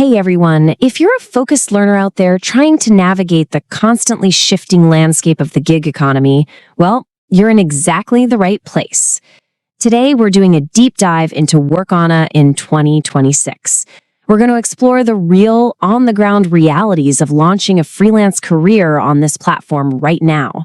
Hey everyone, if you're a focused learner out there trying to navigate the constantly shifting landscape of the gig economy, well, you're in exactly the right place. Today, we're doing a deep dive into Workana in 2026. We're going to explore the real, on-the-ground realities of launching a freelance career on this platform right now.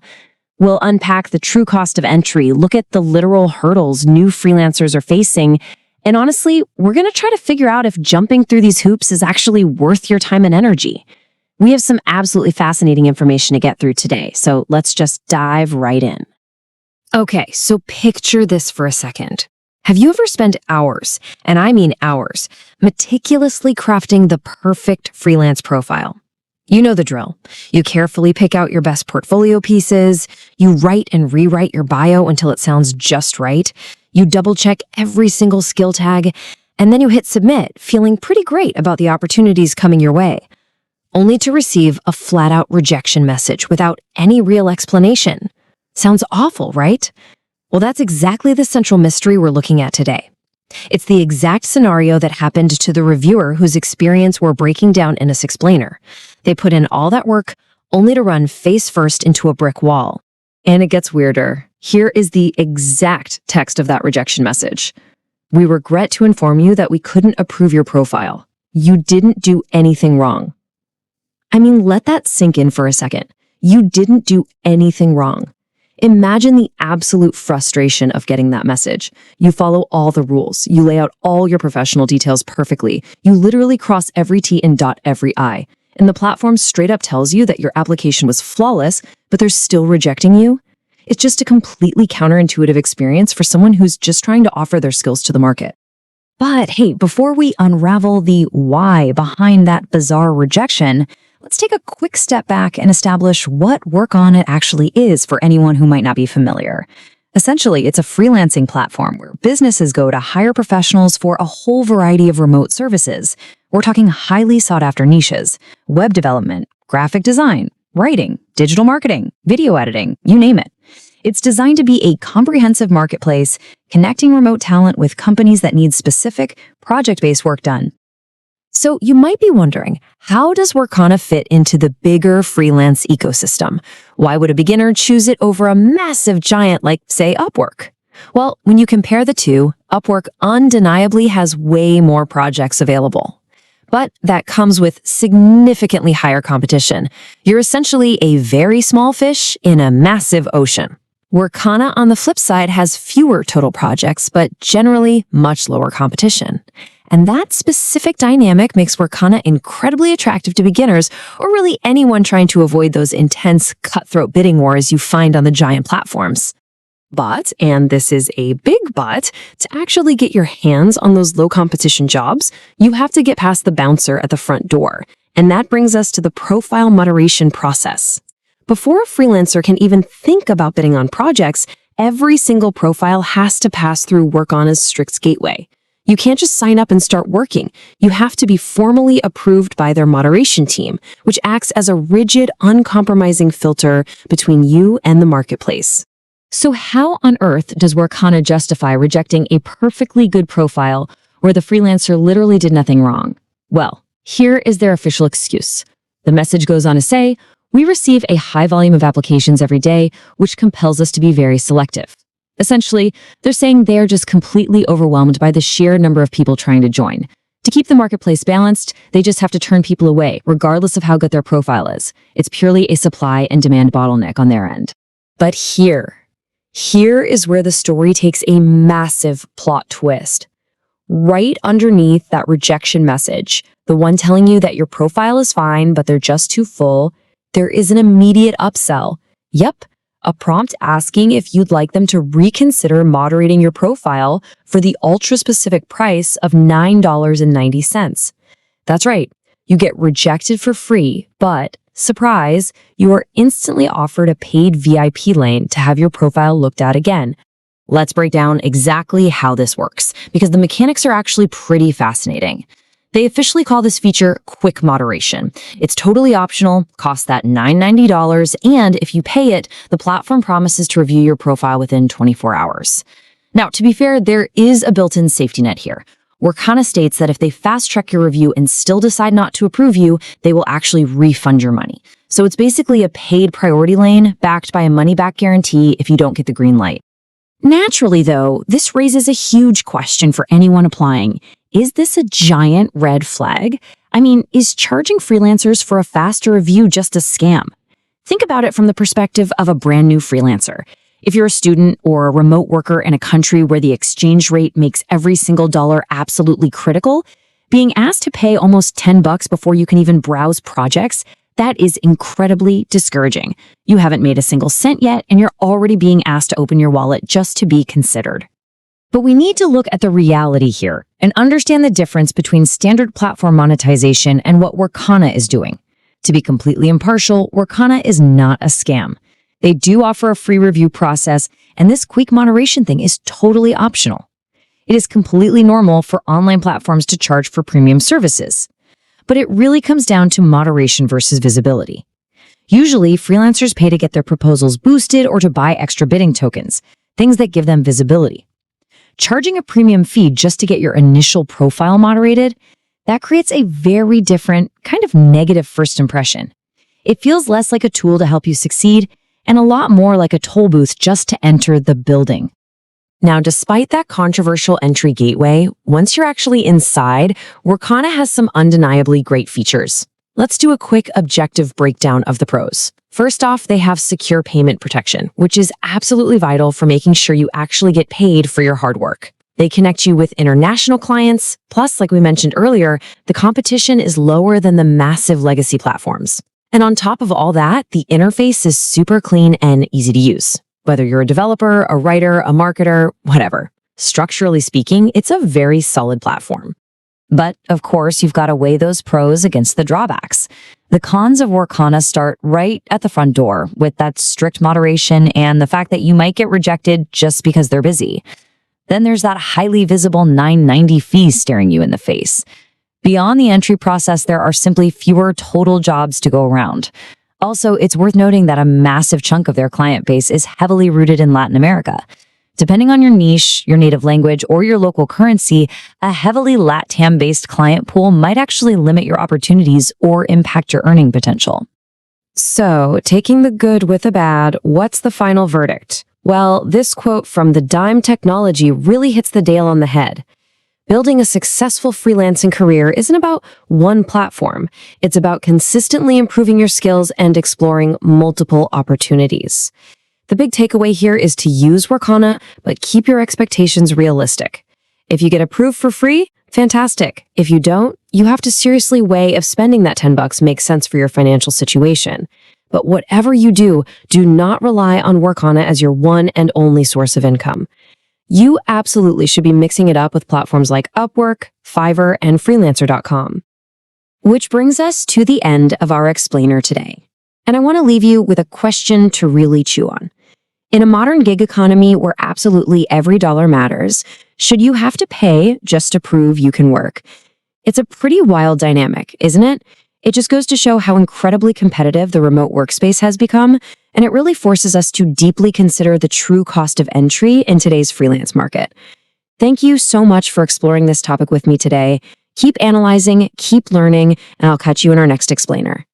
We'll unpack the true cost of entry, look at the literal hurdles new freelancers are facing, and honestly, we're going to try to figure out if jumping through these hoops is actually worth your time and energy. We have some absolutely fascinating information to get through today, so let's just dive right in. Okay, so picture this for a second. Have you ever spent hours, and I mean hours, meticulously crafting the perfect freelance profile? You know the drill. You carefully pick out your best portfolio pieces, you write and rewrite your bio until it sounds just right, you double-check every single skill tag, and then you hit submit, feeling pretty great about the opportunities coming your way, only to receive a flat-out rejection message without any real explanation. Sounds awful, right? Well, that's exactly the central mystery we're looking at today. It's the exact scenario that happened to the reviewer whose experience we're breaking down in this explainer. They put in all that work only to run face first into a brick wall. And it gets weirder. Here is the exact text of that rejection message. We regret to inform you that we couldn't approve your profile. You didn't do anything wrong. I mean, let that sink in for a second. You didn't do anything wrong. Imagine the absolute frustration of getting that message. You follow all the rules. You lay out all your professional details perfectly. You literally cross every T and dot every I. And the platform straight up tells you that your application was flawless, but they're still rejecting you. It's just a completely counterintuitive experience for someone who's just trying to offer their skills to the market. But hey, before we unravel the why behind that bizarre rejection, let's take a quick step back and establish what Workana actually is for anyone who might not be familiar. Essentially, it's a freelancing platform where businesses go to hire professionals for a whole variety of remote services. We're talking highly sought-after niches: web development, graphic design, writing, digital marketing, video editing, you name it. It's designed to be a comprehensive marketplace, connecting remote talent with companies that need specific, project-based work done. So you might be wondering, how does Workana fit into the bigger freelance ecosystem? Why would a beginner choose it over a massive giant like, say, Upwork? Well, when you compare the two, Upwork undeniably has way more projects available. But that comes with significantly higher competition. You're essentially a very small fish in a massive ocean. Workana, on the flip side, has fewer total projects, but generally much lower competition. And that specific dynamic makes Workana incredibly attractive to beginners or really anyone trying to avoid those intense, cutthroat bidding wars you find on the giant platforms. But, and this is a big but, to actually get your hands on those low-competition jobs, you have to get past the bouncer at the front door. And that brings us to the profile moderation process. Before a freelancer can even think about bidding on projects, every single profile has to pass through Workana's strict gateway. You can't just sign up and start working. You have to be formally approved by their moderation team, which acts as a rigid, uncompromising filter between you and the marketplace. So how on earth does Workana justify rejecting a perfectly good profile where the freelancer literally did nothing wrong? Well, here is their official excuse. The message goes on to say, "We receive a high volume of applications every day, which compels us to be very selective." Essentially, they're saying they're just completely overwhelmed by the sheer number of people trying to join. To keep the marketplace balanced, they just have to turn people away, regardless of how good their profile is. It's purely a supply and demand bottleneck on their end. But here is where the story takes a massive plot twist. Right underneath that rejection message, the one telling you that your profile is fine, but they're just too full, there is an immediate upsell. Yep, a prompt asking if you'd like them to reconsider moderating your profile for the ultra-specific price of $9.90. That's right, you get rejected for free, but, surprise, you are instantly offered a paid VIP lane to have your profile looked at again. Let's break down exactly how this works, because the mechanics are actually pretty fascinating. They officially call this feature Quick Moderation. It's totally optional, costs that $9.90, and if you pay it, the platform promises to review your profile within 24 hours. Now, to be fair, there is a built-in safety net here. Workana states that if they fast-track your review and still decide not to approve you, they will actually refund your money. So it's basically a paid priority lane backed by a money-back guarantee if you don't get the green light. Naturally, though, this raises a huge question for anyone applying. Is this a giant red flag? I mean, is charging freelancers for a faster review just a scam? Think about it from the perspective of a brand new freelancer. If you're a student or a remote worker in a country where the exchange rate makes every single dollar absolutely critical, being asked to pay almost $10 before you can even browse projects, that is incredibly discouraging. You haven't made a single cent yet, and you're already being asked to open your wallet just to be considered. But we need to look at the reality here and understand the difference between standard platform monetization and what Workana is doing. To be completely impartial, Workana is not a scam. They do offer a free review process, and this quick moderation thing is totally optional. It is completely normal for online platforms to charge for premium services. But it really comes down to moderation versus visibility. Usually, freelancers pay to get their proposals boosted or to buy extra bidding tokens, things that give them visibility. Charging a premium fee just to get your initial profile moderated, that creates a very different, kind of negative first impression. It feels less like a tool to help you succeed and a lot more like a toll booth just to enter the building. Now, despite that controversial entry gateway, once you're actually inside, Workana has some undeniably great features. Let's do a quick objective breakdown of the pros. First off, they have secure payment protection, which is absolutely vital for making sure you actually get paid for your hard work. They connect you with international clients, plus, like we mentioned earlier, the competition is lower than the massive legacy platforms. And on top of all that, the interface is super clean and easy to use. Whether you're a developer, a writer, a marketer, whatever. Structurally speaking, it's a very solid platform. But, of course, you've got to weigh those pros against the drawbacks. The cons of Workana start right at the front door, with that strict moderation and the fact that you might get rejected just because they're busy. Then there's that highly visible $9.90 fee staring you in the face. Beyond the entry process, there are simply fewer total jobs to go around. Also, it's worth noting that a massive chunk of their client base is heavily rooted in Latin America. Depending on your niche, your native language, or your local currency, a heavily LATAM-based client pool might actually limit your opportunities or impact your earning potential. So, taking the good with the bad, what's the final verdict? Well, this quote from the Dime Technology really hits the nail on the head. Building a successful freelancing career isn't about one platform. It's about consistently improving your skills and exploring multiple opportunities. The big takeaway here is to use Workana, but keep your expectations realistic. If you get approved for free, fantastic. If you don't, you have to seriously weigh if spending that $10 makes sense for your financial situation. But whatever you do not rely on Workana as your one and only source of income. You absolutely should be mixing it up with platforms like Upwork, Fiverr, and Freelancer.com. Which brings us to the end of our explainer today. And I want to leave you with a question to really chew on. In a modern gig economy where absolutely every dollar matters, should you have to pay just to prove you can work? It's a pretty wild dynamic, isn't it? It just goes to show how incredibly competitive the remote workspace has become, and it really forces us to deeply consider the true cost of entry in today's freelance market. Thank you so much for exploring this topic with me today. Keep analyzing, keep learning, and I'll catch you in our next explainer.